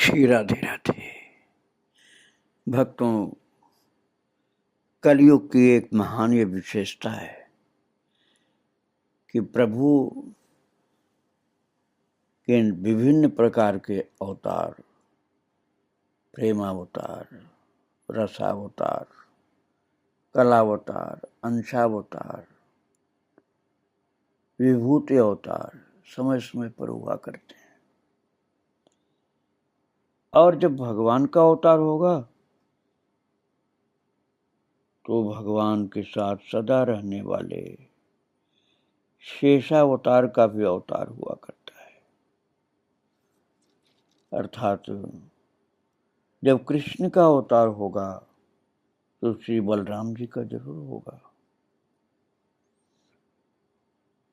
श्री राधे राधे। भक्तों, कलयुग की एक महान ये विशेषता है कि प्रभु के विभिन्न प्रकार के अवतार, प्रेमावतार, रसावतार, कलावतार, अंशावतार, विभूति अवतार समय समय पर हुआ करते हैं। और जब भगवान का अवतार होगा तो भगवान के साथ सदा रहने वाले शेषावतार का भी अवतार हुआ करता है। अर्थात जब कृष्ण का अवतार होगा तो श्री बलराम जी का जरूर होगा।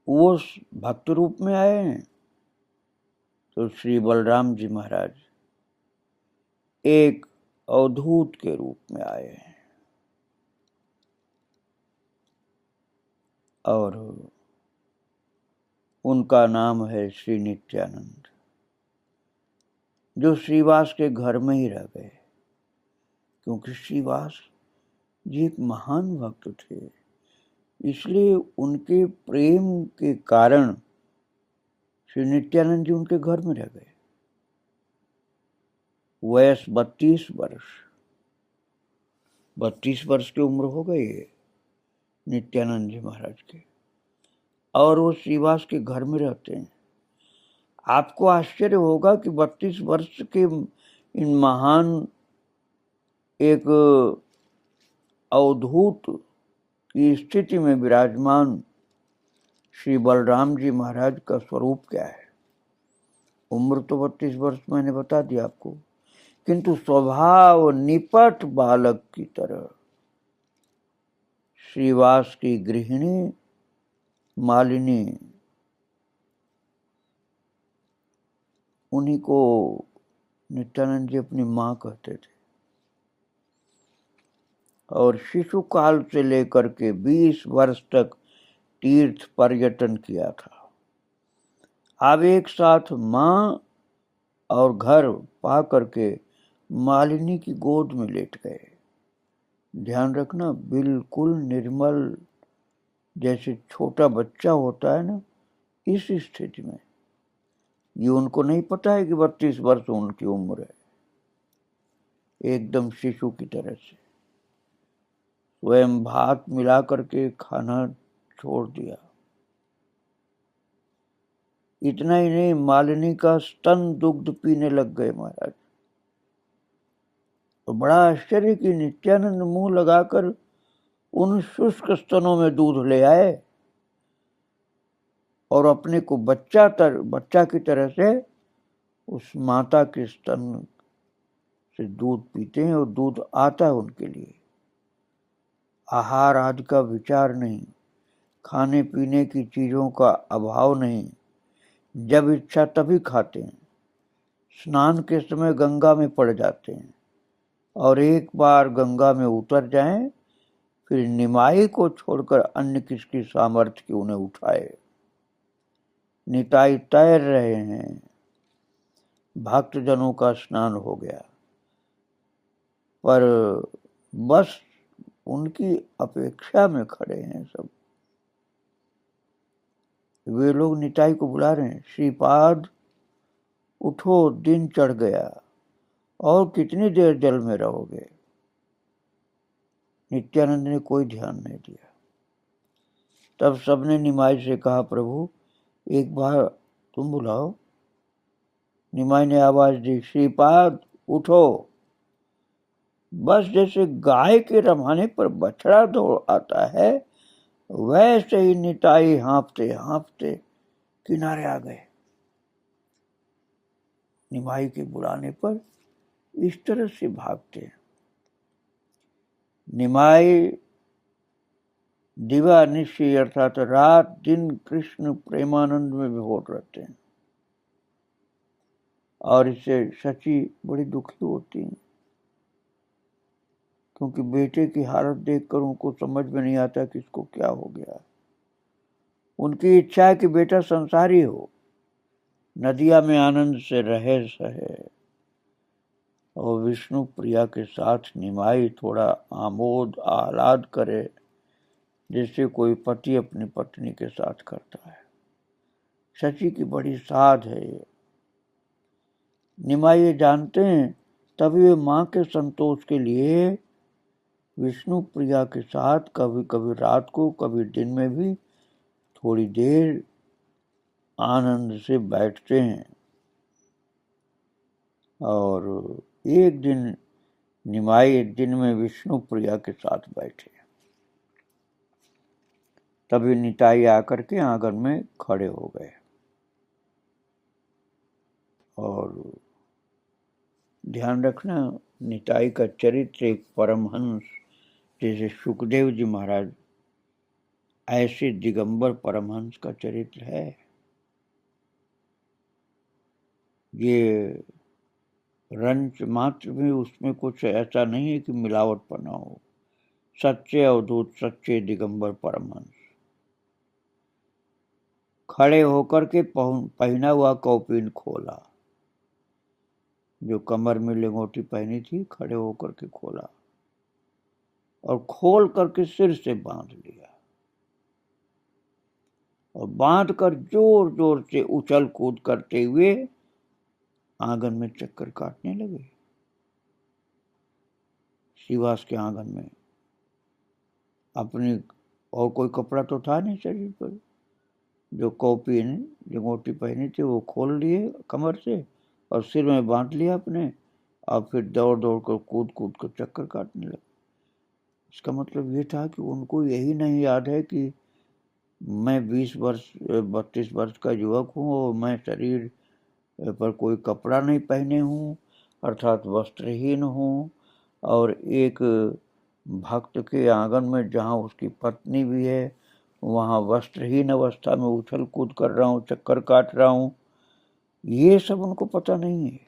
वो भक्त रूप में आए हैं तो श्री बलराम जी महाराज एक अवधूत के रूप में आए हैं। और उनका नाम है श्री नित्यानंद, जो श्रीवास के घर में ही रह गए, क्योंकि श्रीवास जी एक महान भक्त थे, इसलिए उनके प्रेम के कारण श्री नित्यानंद जी उनके घर में रह गए। वयस 32 वर्ष, 32 वर्ष की उम्र हो गई है नित्यानंद जी महाराज के, और वो श्रीवास के घर में रहते हैं। आपको आश्चर्य होगा कि 32 वर्ष के इन महान एक अवधूत की स्थिति में विराजमान श्री बलराम जी महाराज का स्वरूप क्या है। उम्र तो 32 वर्ष मैंने बता दिया आपको, किंतु स्वभाव निपट बालक की तरह श्रीवास की गृहिणी मालिनी, उन्हीं को नित्यानंद जी अपनी मां कहते थे। और शिशु काल से लेकर के 20 वर्ष तक तीर्थ पर्यटन किया था। अब एक साथ मां और घर पा करके मालिनी की गोद में लेट गए। ध्यान रखना, बिल्कुल निर्मल, जैसे छोटा बच्चा होता है ना, इस स्थिति में। ये उनको नहीं पता है कि 32 वर्ष उनकी उम्र है, एकदम शिशु की तरह से। स्वयं भात मिला करके खाना छोड़ दिया। इतना ही नहीं, मालिनी का स्तन दुग्ध पीने लग गए महाराज। तो बड़ा आश्चर्य कि नित्यानंद मुंह लगाकर उन शुष्क स्तनों में दूध ले आए और अपने को बच्चा की तरह से उस माता के स्तन से दूध पीते हैं, और दूध आता है उनके लिए। आहार आदि का विचार नहीं, खाने पीने की चीजों का अभाव नहीं, जब इच्छा तभी खाते हैं। स्नान के समय गंगा में पड़ जाते हैं, और एक बार गंगा में उतर जाएं, फिर निमाई को छोड़कर अन्य किसकी सामर्थ्य की उन्हें उठाए। निताई तैर रहे हैं, भक्तजनों का स्नान हो गया, पर बस उनकी अपेक्षा में खड़े हैं सब। वे लोग निताई को बुला रहे हैं, श्रीपाद उठो, दिन चढ़ गया, और कितनी देर जल में रहोगे। नित्यानंद ने कोई ध्यान नहीं दिया। तब सबने निमाई से कहा, प्रभु एक बार तुम बुलाओ। निमाई ने आवाज दी, श्रीपाद उठो। बस जैसे गाय के रमाने पर बछड़ा दौड़ आता है, वैसे ही निताई हाँफते हाँफते किनारे आ गए। निमाई के बुलाने पर इस तरह से भागते हैं। निमाई दिवा निश्चय अर्थात रात दिन कृष्ण प्रेमानंद में विभोर रहते हैं, और इससे सची बड़ी दुखी होती है, क्योंकि बेटे की हालत देखकर उनको समझ में नहीं आता कि इसको क्या हो गया। उनकी इच्छा है कि बेटा संसारी हो, नदिया में आनंद से रहे सहे, और विष्णु प्रिया के साथ निमाई थोड़ा आमोद आह्लाद करे, जैसे कोई पति अपनी पत्नी के साथ करता है। शची की बड़ी साध है ये। निमाई ये जानते हैं, तभी वे मां के संतोष के लिए विष्णु प्रिया के साथ कभी कभी रात को, कभी दिन में भी थोड़ी देर आनंद से बैठते हैं। और एक दिन निमाई दिन में विष्णु प्रिया के साथ बैठे, तभी निताई आकर के आंगन में खड़े हो गए। और ध्यान रखना, निताई का चरित्र एक परमहंस जैसे सुखदेव जी महाराज, ऐसे दिगंबर परमहंस का चरित्र है। ये रंच मात्र भी उसमें कुछ ऐसा नहीं है कि मिलावट पना हो। सच्चे अवधूत, सच्चे दिगंबर परमहंस। खड़े होकर के पहना हुआ कौपीन खोला, जो कमर में लिंगोटी पहनी थी, खड़े होकर के खोला और खोल करके सिर से बांध लिया, और बांध कर जोर जोर से उछल कूद करते हुए आंगन में चक्कर काटने लगे। श्रीवास के आंगन में अपनी और कोई कपड़ा तो था नहीं शरीर पर, जो कौपीन लिंगोटी पहनी थी वो खोल लिए कमर से और सिर में बांध लिया अपने, और फिर दौड़ दौड़ कर कूद कूद कर चक्कर काटने लगे। इसका मतलब ये था कि उनको यही नहीं याद है कि मैं 32 वर्ष का युवक हूँ और मैं शरीर पर कोई कपड़ा नहीं पहने हूँ, अर्थात वस्त्रहीन हूँ, और एक भक्त के आंगन में जहाँ उसकी पत्नी भी है वहाँ वस्त्रहीन अवस्था में उछल कूद कर रहा हूँ, चक्कर काट रहा हूँ। ये सब उनको पता नहीं है।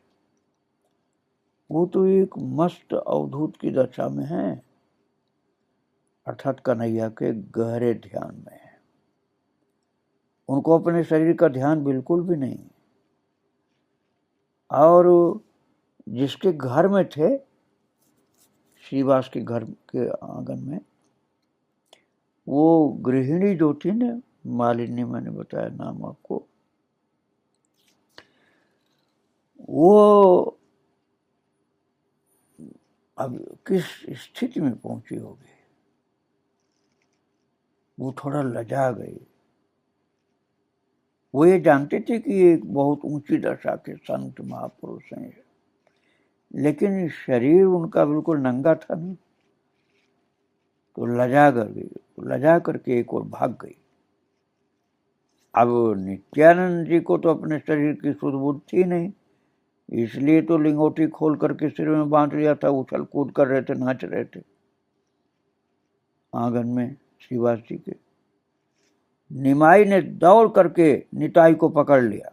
वो तो एक मस्त अवधूत की दशा में है, अर्थात कन्हैया के गहरे ध्यान में है। उनको अपने शरीर का ध्यान बिल्कुल भी नहीं। और जिसके घर में थे, श्रीवास के घर के आंगन में, वो गृहिणी जो थी ना, मालिनी, मैंने बताया नाम आपको, वो अब किस स्थिति में पहुंची होगी। वो थोड़ा लजा गई। वो ये जानते थे कि ये एक बहुत ऊंची दशा के संत महापुरुष हैं, लेकिन शरीर उनका बिल्कुल नंगा था ना, तो लजा कर गई। लजा करके एक और भाग गई। अब नित्यानंद जी को तो अपने शरीर की सुध बुद्ध थी नहीं, इसलिए तो लिंगोटी खोल करके सिर में बांध लिया था, उछल कूद कर रहे थे, नाच रहे थे आंगन में श्रीवास जी के। निमाई ने दौड़ करके निताई को पकड़ लिया।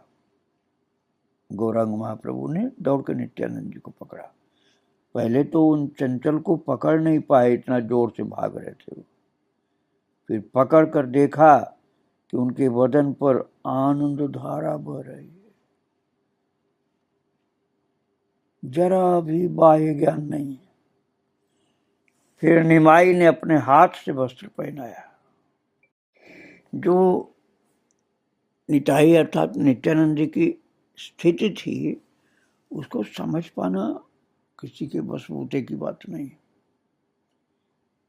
गौरांग महाप्रभु ने दौड़ के नित्यानंद जी को पकड़ा। पहले तो उन चंचल को पकड़ नहीं पाए, इतना जोर से भाग रहे थे। फिर पकड़ कर देखा कि उनके बदन पर आनंद धारा बह रही है, जरा भी बाह्य ज्ञान नहीं है। फिर निमाई ने अपने हाथ से वस्त्र पहनाया। जो निताई अर्थात नित्यानंद जी की स्थिति थी, उसको समझ पाना किसी के बसबूते की बात नहीं।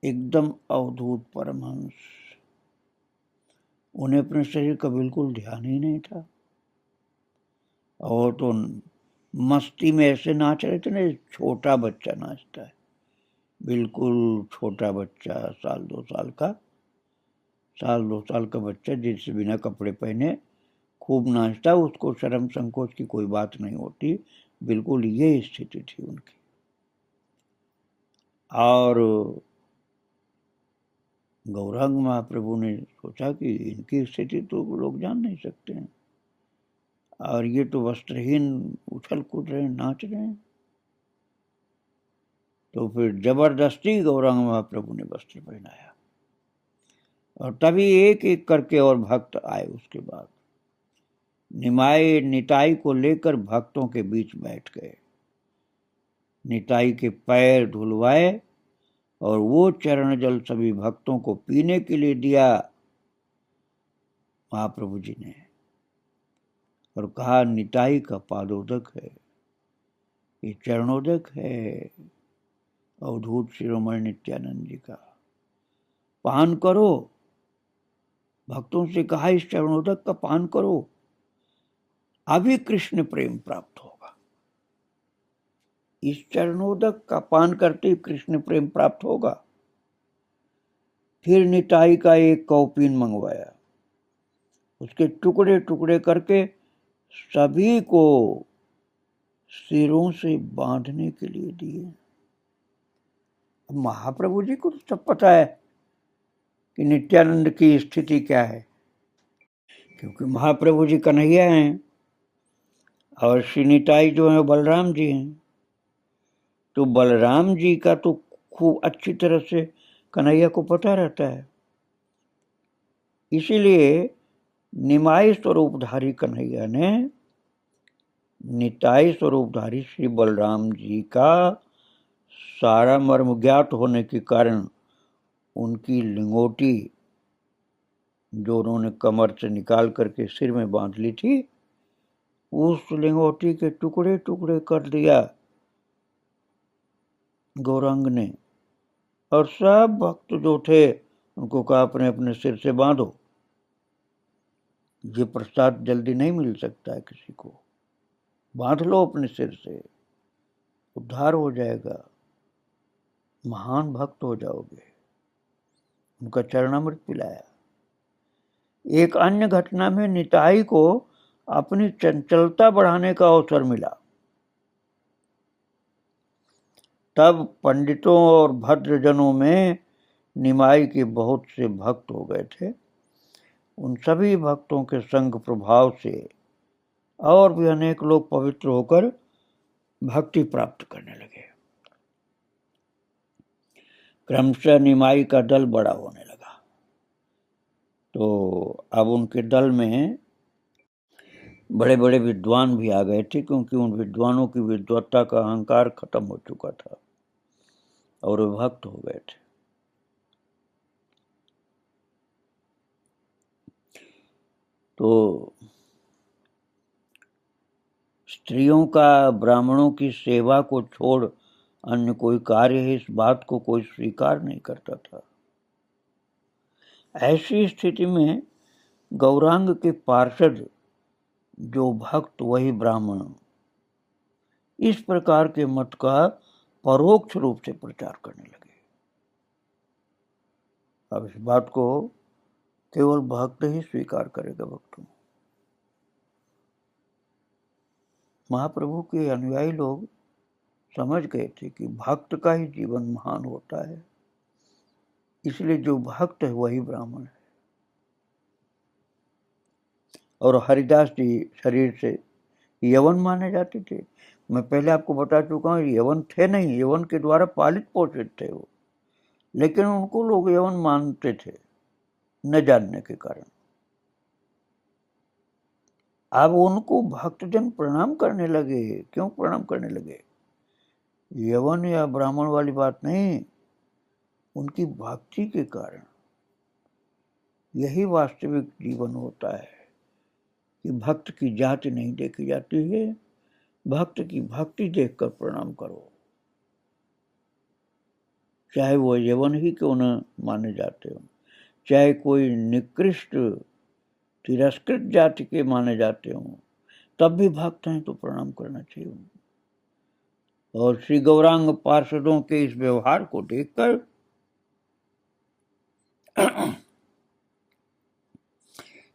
एकदम अवधूत परमहंस, उन्हें अपने शरीर का बिल्कुल ध्यान ही नहीं था। और तो मस्ती में ऐसे नाच रहे थे ना, छोटा बच्चा नाचता है, बिल्कुल छोटा बच्चा, साल दो साल का बच्चा, जिससे बिना कपड़े पहने खूब नाचता, उसको शर्म संकोच की कोई बात नहीं होती। बिल्कुल ये स्थिति थी उनकी। और गौरांग महाप्रभु ने सोचा कि इनकी स्थिति तो लोग जान नहीं सकते हैं, और ये तो वस्त्रहीन उछल कूद रहे हैं, नाच रहे हैं। तो फिर जबरदस्ती गौरांग महाप्रभु ने वस्त्र पहनाया, और तभी एक एक करके और भक्त आए। उसके बाद निमाई निताई को लेकर भक्तों के बीच बैठ गए। निताई के पैर धुलवाए और वो चरण जल सभी भक्तों को पीने के लिए दिया महाप्रभु जी ने, और कहा निताई का पादोदक है, ये चरणोदक है अवधूत शिरोमणि नित्यानंद जी का, पान करो। भक्तों से कहा इस चरणोदक का पान करो, अभी कृष्ण प्रेम प्राप्त होगा। इस चरणोदक का पान करते ही कृष्ण प्रेम प्राप्त होगा। फिर निताई का एक कौपीन मंगवाया, उसके टुकड़े टुकड़े करके सभी को सिरों से बांधने के लिए दिए। महाप्रभु जी को तो सब पता है कि नित्यानंद की स्थिति क्या है, क्योंकि महाप्रभु जी कन्हैया हैं और श्री निताई जो है बलराम जी हैं। तो बलराम जी का तो खूब अच्छी तरह से कन्हैया को पता रहता है, इसीलिए निमाई स्वरूपधारी कन्हैया ने निताई स्वरूपधारी श्री बलराम जी का सारा मर्म ज्ञात होने के कारण उनकी लिंगोटी जो उन्होंने कमर से निकाल करके सिर में बांध ली थी, उस लिंगोटी के टुकड़े टुकड़े कर दिया गौरांग ने, और सब भक्त जो थे उनको कहा अपने अपने सिर से बांधो, ये प्रसाद जल्दी नहीं मिल सकता है किसी को, बांध लो अपने सिर से, उद्धार हो जाएगा, महान भक्त हो जाओगे। उनका चरणामृत पिलाया। एक अन्य घटना में निताई को अपनी चंचलता बढ़ाने का अवसर मिला। तब पंडितों और भद्रजनों में निमाई के बहुत से भक्त हो गए थे। उन सभी भक्तों के संग प्रभाव से और भी अनेक लोग पवित्र होकर भक्ति प्राप्त करने लगे। क्रमशः निमाई का दल बड़ा होने लगा। तो अब उनके दल में बड़े बड़े विद्वान भी आ गए थे, क्योंकि उन विद्वानों की विद्वत्ता का अहंकार खत्म हो चुका था और वे भक्त हो गए थे। तो स्त्रियों का ब्राह्मणों की सेवा को छोड़ अन्य कोई कार्य है, इस बात को कोई स्वीकार नहीं करता था। ऐसी स्थिति में गौरांग के पार्षद जो भक्त वही ब्राह्मण, इस प्रकार के मत का परोक्ष रूप से प्रचार करने लगे। अब इस बात को केवल भक्त ही स्वीकार करेगा। भक्तों, महाप्रभु के अनुयायी लोग समझ गए थे कि भक्त का ही जीवन महान होता है, इसलिए जो भक्त है वही ब्राह्मण है। और हरिदास जी शरीर से यवन माने जाते थे। मैं पहले आपको बता चुका हूँ, यवन थे नहीं, यवन के द्वारा पालित पोषित थे वो, लेकिन उनको लोग यवन मानते थे न जानने के कारण। अब उनको भक्तजन प्रणाम करने लगे। क्यों प्रणाम करने लगे? यवन या ब्राह्मण वाली बात नहीं, उनकी भक्ति के कारण। यही वास्तविक जीवन होता है कि भक्त की जाति नहीं देखी जाती है, भक्त की भक्ति देखकर प्रणाम करो, चाहे वो यवन ही क्यों न माने जाते हो, चाहे कोई निकृष्ट तिरस्कृत जाति के माने जाते हो, तब भी भक्त हैं तो प्रणाम करना चाहिए। और श्री गौरांग पार्षदों के इस व्यवहार को देखकर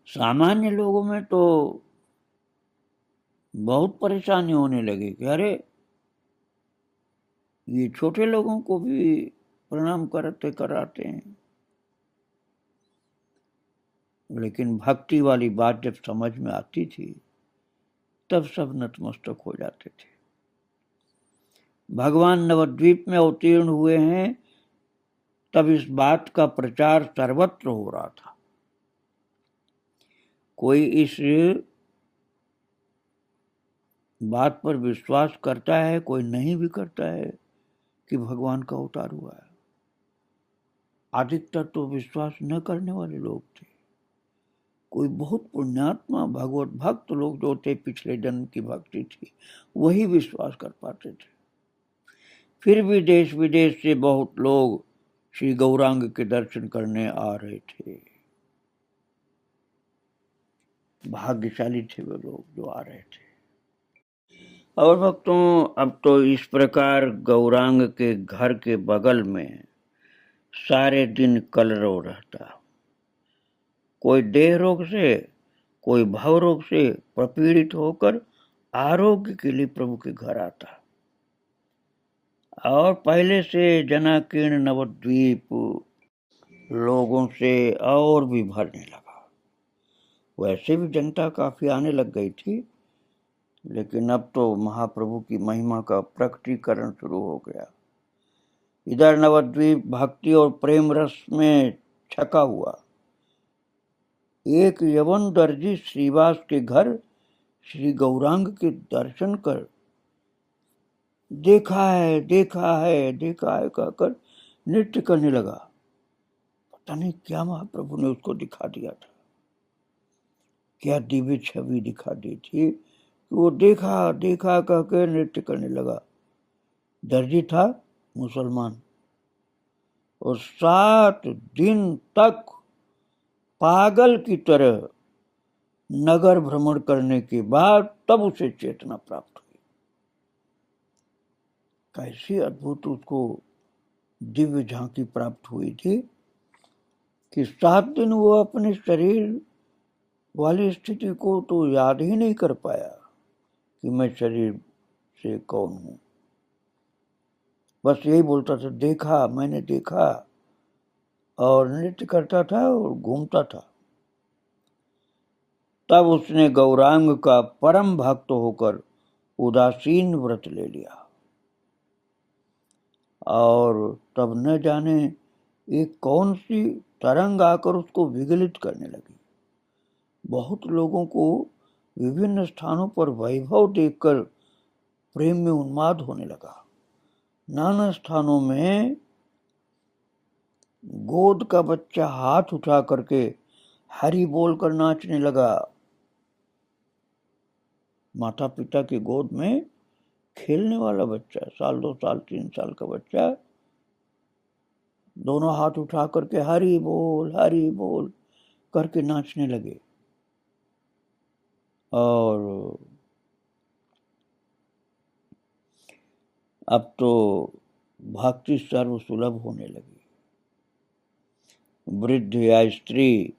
सामान्य लोगों में तो बहुत परेशानी होने लगी कि अरे ये छोटे लोगों को भी प्रणाम कराते हैं। लेकिन भक्ति वाली बात जब समझ में आती थी तब सब नतमस्तक हो जाते थे। भगवान नवद्वीप में अवतीर्ण हुए हैं तब इस बात का प्रचार सर्वत्र हो रहा था। कोई इस बात पर विश्वास करता है, कोई नहीं भी करता है कि भगवान का अवतार हुआ है। अधिकतर तो विश्वास न करने वाले लोग थे। कोई बहुत पुण्यात्मा भगवत भक्त लोग जो थे, पिछले जन्म की भक्ति थी, वही विश्वास कर पाते थे। फिर भी देश विदेश से बहुत लोग श्री गौरांग के दर्शन करने आ रहे थे। भाग्यशाली थे वे लोग जो आ रहे थे। और भक्तों, अब तो इस प्रकार गौरांग के घर के बगल में सारे दिन कलरव रहता। कोई देह रोग से, कोई भव रोग से प्रपीड़ित होकर आरोग्य के लिए प्रभु के घर आता। और पहले से जनाकीर्ण नवद्वीप लोगों से और भी भरने लगा। वैसे भी जनता काफी आने लग गई थी, लेकिन अब तो महाप्रभु की महिमा का प्रकटीकरण शुरू हो गया। इधर नवद्वीप भक्ति और प्रेम रस में छका हुआ। एक यवन दर्जी श्रीवास के घर श्री गौरांग के दर्शन कर देखा है, देखा है, देखा है कहकर नृत्य करने लगा। पता नहीं क्या महाप्रभु ने उसको दिखा दिया था, क्या दिव्य छवि दिखा दी थी कि वो देखा देखा कहकर नृत्य करने लगा। दर्जी था मुसलमान, और 7 दिन तक पागल की तरह नगर भ्रमण करने के बाद तब उसे चेतना प्राप्त हुई। कैसी अद्भुत उसको दिव्य झांकी प्राप्त हुई थी कि 7 दिन वो अपने शरीर वाली स्थिति को तो याद ही नहीं कर पाया कि मैं शरीर से कौन हूं। बस यही बोलता था, देखा, मैंने देखा, और नृत्य करता था और घूमता था। तब उसने गौरांग का परम भक्त होकर उदासीन व्रत ले लिया, और तब न जाने एक कौन सी तरंग आकर उसको विगलित करने लगी। बहुत लोगों को विभिन्न स्थानों पर वैभव देखकर प्रेम में उन्माद होने लगा। नाना स्थानों में गोद का बच्चा हाथ उठा करके हरि बोलकर नाचने लगा। माता पिता की गोद में खेलने वाला बच्चा, 1 साल 2 साल 3 साल का बच्चा, दोनों हाथ उठा करके हरि बोल करके नाचने लगे। और अब तो भक्ति सर्व सुलभ होने लगी। वृद्ध या स्त्री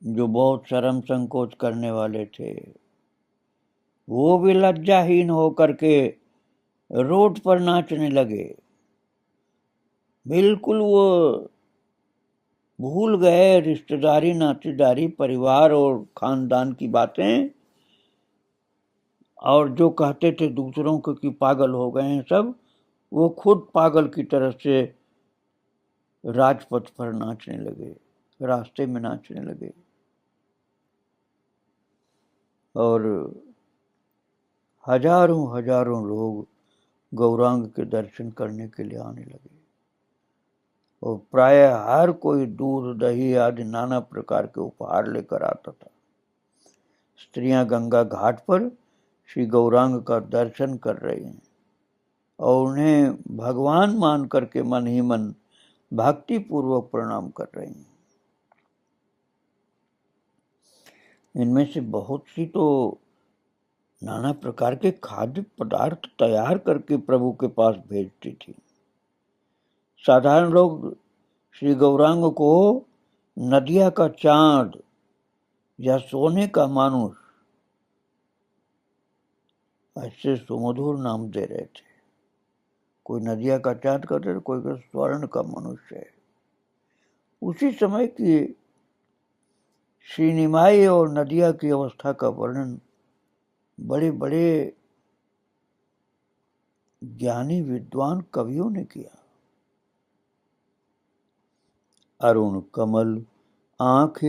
जो बहुत शर्म संकोच करने वाले थे, वो भी लज्जाहीन होकर के रोड पर नाचने लगे। बिल्कुल वो भूल गए रिश्तेदारी, नातेदारी, परिवार और खानदान की बातें, और जो कहते थे दूसरों को कि पागल हो गए हैं सब, वो खुद पागल की तरह से राजपथ पर नाचने लगे, रास्ते में नाचने लगे। और हजारों लोग गौरांग के दर्शन करने के लिए आने लगे, और प्राय हर कोई दूध दही आदि नाना प्रकार के उपहार लेकर आता था। स्त्रियां गंगा घाट पर श्री गौरांग का दर्शन कर रही हैं और उन्हें भगवान मान करके मन ही मन भक्ति पूर्वक प्रणाम कर रही हैं। इनमें से बहुत सी तो नाना प्रकार के खाद्य पदार्थ तैयार करके प्रभु के पास भेजती थी। साधारण लोग श्री गौरांग को नदिया का चांद या सोने का मानुष ऐसे सुमधुर नाम दे रहे थे। कोई नदिया का चांद कहते थे, कोई स्वर्ण का मनुष्य है। उसी समय की श्री निमाई और नदिया की अवस्था का वर्णन बड़े बड़े ज्ञानी विद्वान कवियों ने किया। अरुण कमल आंख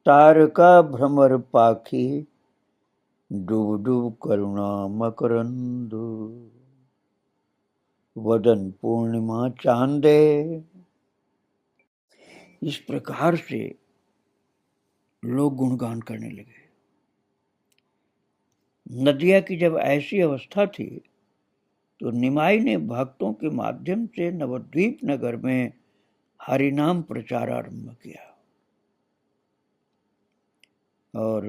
तारका भ्रमर पाखी, डूब डूब करुणा मकरंद, वदन पूर्णिमा चांदे। इस प्रकार से लोग गुणगान करने लगे। नदिया की जब ऐसी अवस्था थी तो निमाई ने भक्तों के माध्यम से नवद्वीप नगर में हरिनाम प्रचार आरंभ किया और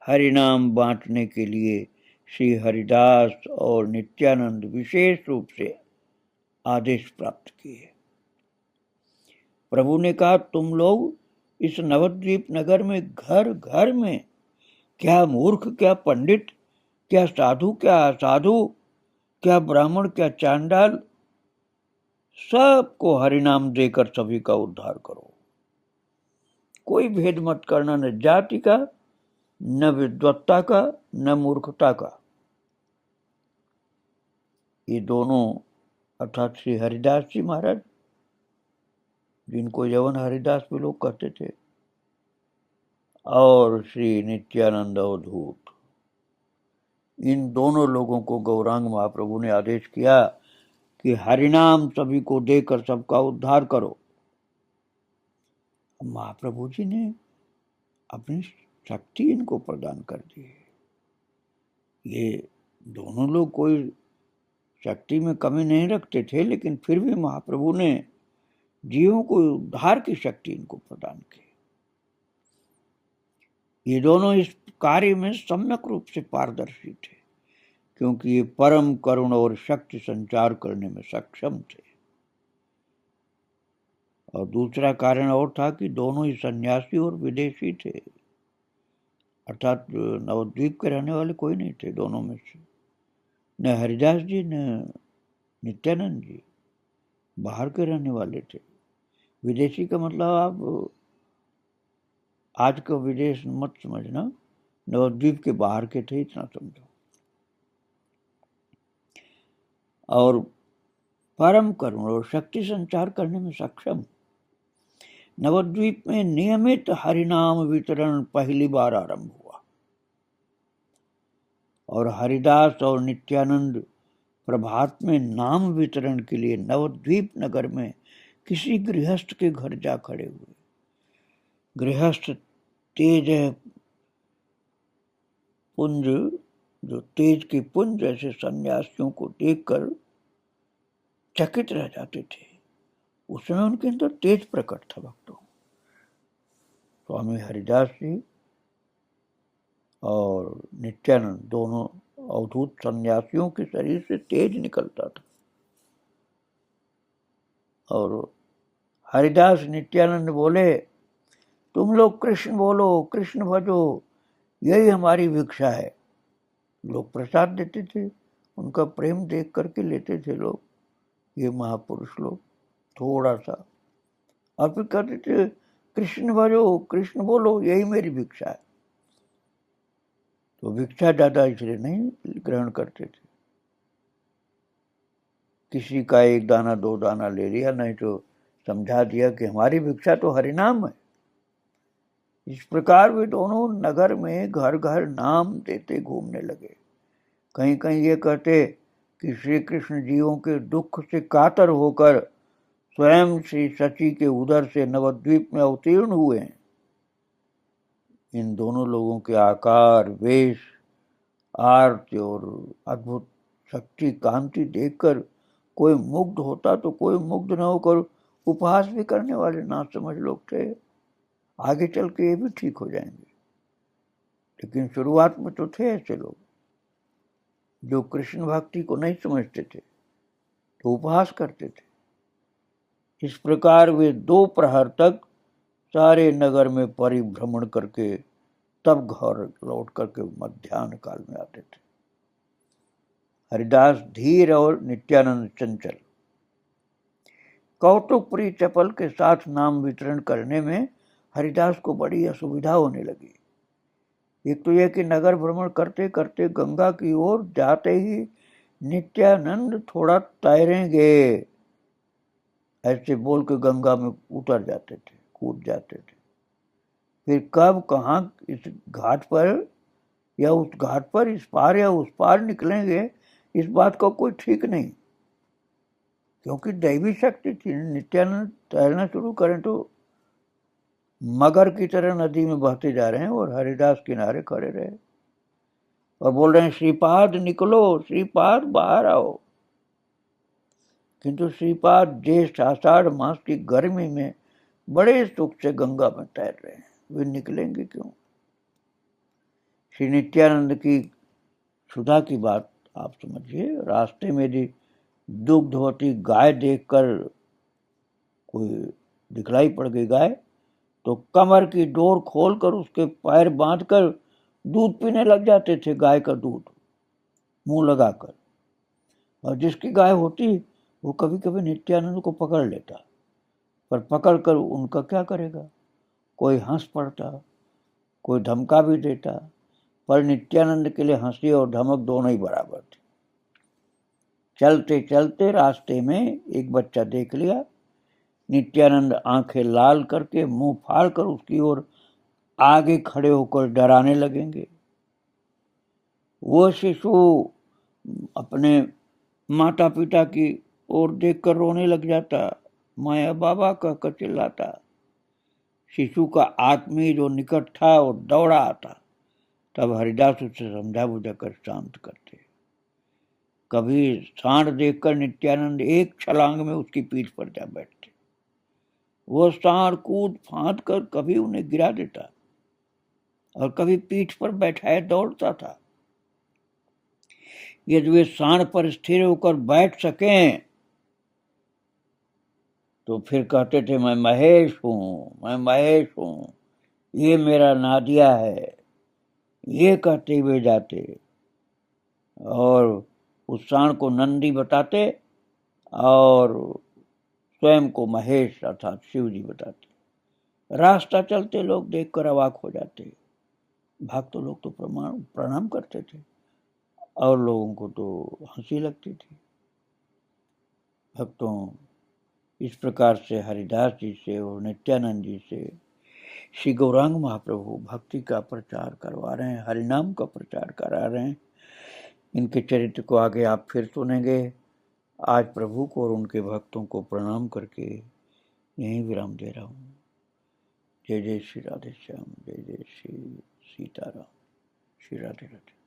हरिनाम बांटने के लिए श्री हरिदास और नित्यानंद विशेष रूप से आदेश प्राप्त किए। प्रभु ने कहा, तुम लोग इस नवद्वीप नगर में घर घर में, क्या मूर्ख क्या पंडित, क्या साधु क्या असाधु, क्या ब्राह्मण क्या चांडाल, सबको हरिनाम देकर सभी का उद्धार करो। कोई भेद मत करना, न जाति का, न विद्वत्ता का, न मूर्खता का। ये दोनों अर्थात श्री हरिदास जी महाराज, जिनको यवन हरिदास भी लोग कहते थे, और श्री नित्यानंद अवधूत, इन दोनों लोगों को गौरांग महाप्रभु ने आदेश किया कि हरिनाम सभी को देकर सबका उद्धार करो। महाप्रभु जी ने अपनी शक्ति इनको प्रदान कर दी है। ये दोनों लोग कोई शक्ति में कमी नहीं रखते थे, लेकिन फिर भी महाप्रभु ने जीवों को उद्धार की शक्ति इनको प्रदान की। ये दोनों इस कार्य में सम्यक रूप से पारदर्शी थे, क्योंकि ये परम करुण और शक्ति संचार करने में सक्षम थे। और दूसरा कारण और था कि दोनों ही सन्यासी और विदेशी थे, अर्थात नवद्वीप के रहने वाले कोई नहीं थे दोनों में से। न हरिदास जी न नित्यानंद जी बाहर के रहने वाले थे। विदेशी का मतलब आप आज का विदेश मत समझना, नवद्वीप के बाहर के थे, इतना समझो। और परम करुण और शक्ति संचार करने में सक्षम। नवद्वीप में नियमित हरिनाम वितरण पहली बार आरंभ हुआ और हरिदास और नित्यानंद प्रभात में नाम वितरण के लिए नवद्वीप नगर में किसी गृहस्थ के घर जा खड़े हुए। गृहस्थ तेज पुंज, जो तेज के पुंज जैसे सन्यासियों को देखकर चकित रह जाते थे। उस समय उनके अंदर तेज प्रकट था भक्तों। स्वामी हरिदास जी और नित्यानंद दोनों अवधूत सन्यासियों के शरीर से तेज निकलता था। और हरिदास नित्यानंद बोले, तुम लोग कृष्ण बोलो, कृष्ण भजो, यही हमारी भिक्षा है। लोग प्रसाद देते थे, उनका प्रेम देख करके लेते थे लोग, ये महापुरुष लोग थोड़ा सा, और फिर कहते थे कृष्ण भजो, कृष्ण बोलो, यही मेरी भिक्षा है। तो भिक्षा ज्यादा इसलिए नहीं ग्रहण करते थे, किसी का एक दाना दो दाना ले लिया, नहीं तो समझा दिया कि हमारी भिक्षा तो हरिनाम है। इस प्रकार वे दोनों नगर में घर घर नाम देते घूमने लगे। कहीं कहीं ये कहते कि श्री कृष्ण जीवों के दुख से कातर होकर स्वयं श्री शची के उदर से नवद्वीप में अवतीर्ण हुए हैं। इन दोनों लोगों के आकार, वेश, आर्ति और अद्भुत शक्ति कांति देखकर कोई मुग्ध होता तो कोई मुग्ध न होकर उपहास भी करने वाले ना समझ लोग थे। आगे चल के ये भी ठीक हो जाएंगे, लेकिन शुरुआत में तो थे ऐसे लोग जो कृष्ण भक्ति को नहीं समझते थे, तो उपहास करते थे। इस प्रकार वे 2 प्रहर तक सारे नगर में परिभ्रमण करके तब घर लौट करके मध्याह्न काल में आते थे। हरिदास धीर और नित्यानंद चंचल। कौतुकपुरी चपल के साथ नाम वितरण करने में हरिदास को बड़ी असुविधा होने लगी। एक तो यह कि नगर भ्रमण करते करते गंगा की ओर जाते ही नित्यानंद थोड़ा तैरेंगे ऐसे बोल के गंगा में उतर जाते थे, कूद जाते थे। फिर कब कहाँ इस घाट पर या उस घाट पर इस पार या उस पार निकलेंगे, इस बात का कोई ठीक नहीं, क्योंकि दैवी शक्ति थी। नित्यानंद तैरना शुरू करें तो मगर की तरह नदी में बहते जा रहे हैं और हरिदास किनारे खड़े रहे और बोल रहे हैं श्रीपाद निकलो, श्रीपाद बाहर आओ। किंतु श्रीपाद ज्येष्ठ आषाढ़ मास की गर्मी में बड़े सुख से गंगा में तैर रहे हैं, वे निकलेंगे क्यों? श्री नित्यानंद की सुधा की बात आप समझिए। रास्ते में यदि दुग्धवती गाय देखकर कोई दिखलाई पड़ गई गाय, तो कमर की डोर खोलकर उसके पैर बांधकर दूध पीने लग जाते थे, गाय का दूध मुंह लगाकर। और जिसकी गाय होती वो कभी कभी नित्यानंद को पकड़ लेता, पर पकड़कर उनका क्या करेगा? कोई हंस पड़ता, कोई धमका भी देता, पर नित्यानंद के लिए हंसी और धमक दोनों ही बराबर थे। चलते चलते रास्ते में एक बच्चा देख लिया। नित्यानंद आंखें लाल करके मुंह फाड़कर उसकी ओर आगे खड़े होकर डराने लगेंगे। वो शिशु अपने माता पिता की ओर देखकर रोने लग जाता, माया बाबा कहकर चिल्लाता। शिशु का आत्मीय जो निकट था वो दौड़ा आता। तब हरिदास उसे समझा बुझा कर शांत करते। कभी सांड देखकर नित्यानंद एक छलांग में उसकी पीठ पर जा बैठते। वो सांड कूद फांद कर कभी उन्हें गिरा देता और कभी पीठ पर बैठाए दौड़ता था। यदि वे सांड पर स्थिर होकर बैठ सकें तो फिर कहते थे मैं महेश हूं, मैं महेश हूं, ये मेरा नादिया है, ये कहते हुए जाते और उस सांड को नंदी बताते और स्वयं को महेश अर्थात शिव जी बताते। रास्ता चलते लोग देखकर अवाक हो जाते। भक्त लोग तो प्रणाम करते थे और लोगों को तो हंसी लगती थी। भक्तों, इस प्रकार से हरिदास जी से और नित्यानंद जी से श्री गौरांग महाप्रभु भक्ति का प्रचार करवा रहे हैं, हरिनाम का प्रचार करा रहे हैं। इनके चरित्र को आगे आप फिर सुनेंगे। आज प्रभु को और उनके भक्तों को प्रणाम करके यहीं विराम दे रहा हूँ। जय जय श्री राधे श्याम, जय जय श्री सीताराम, श्री राधे राधे।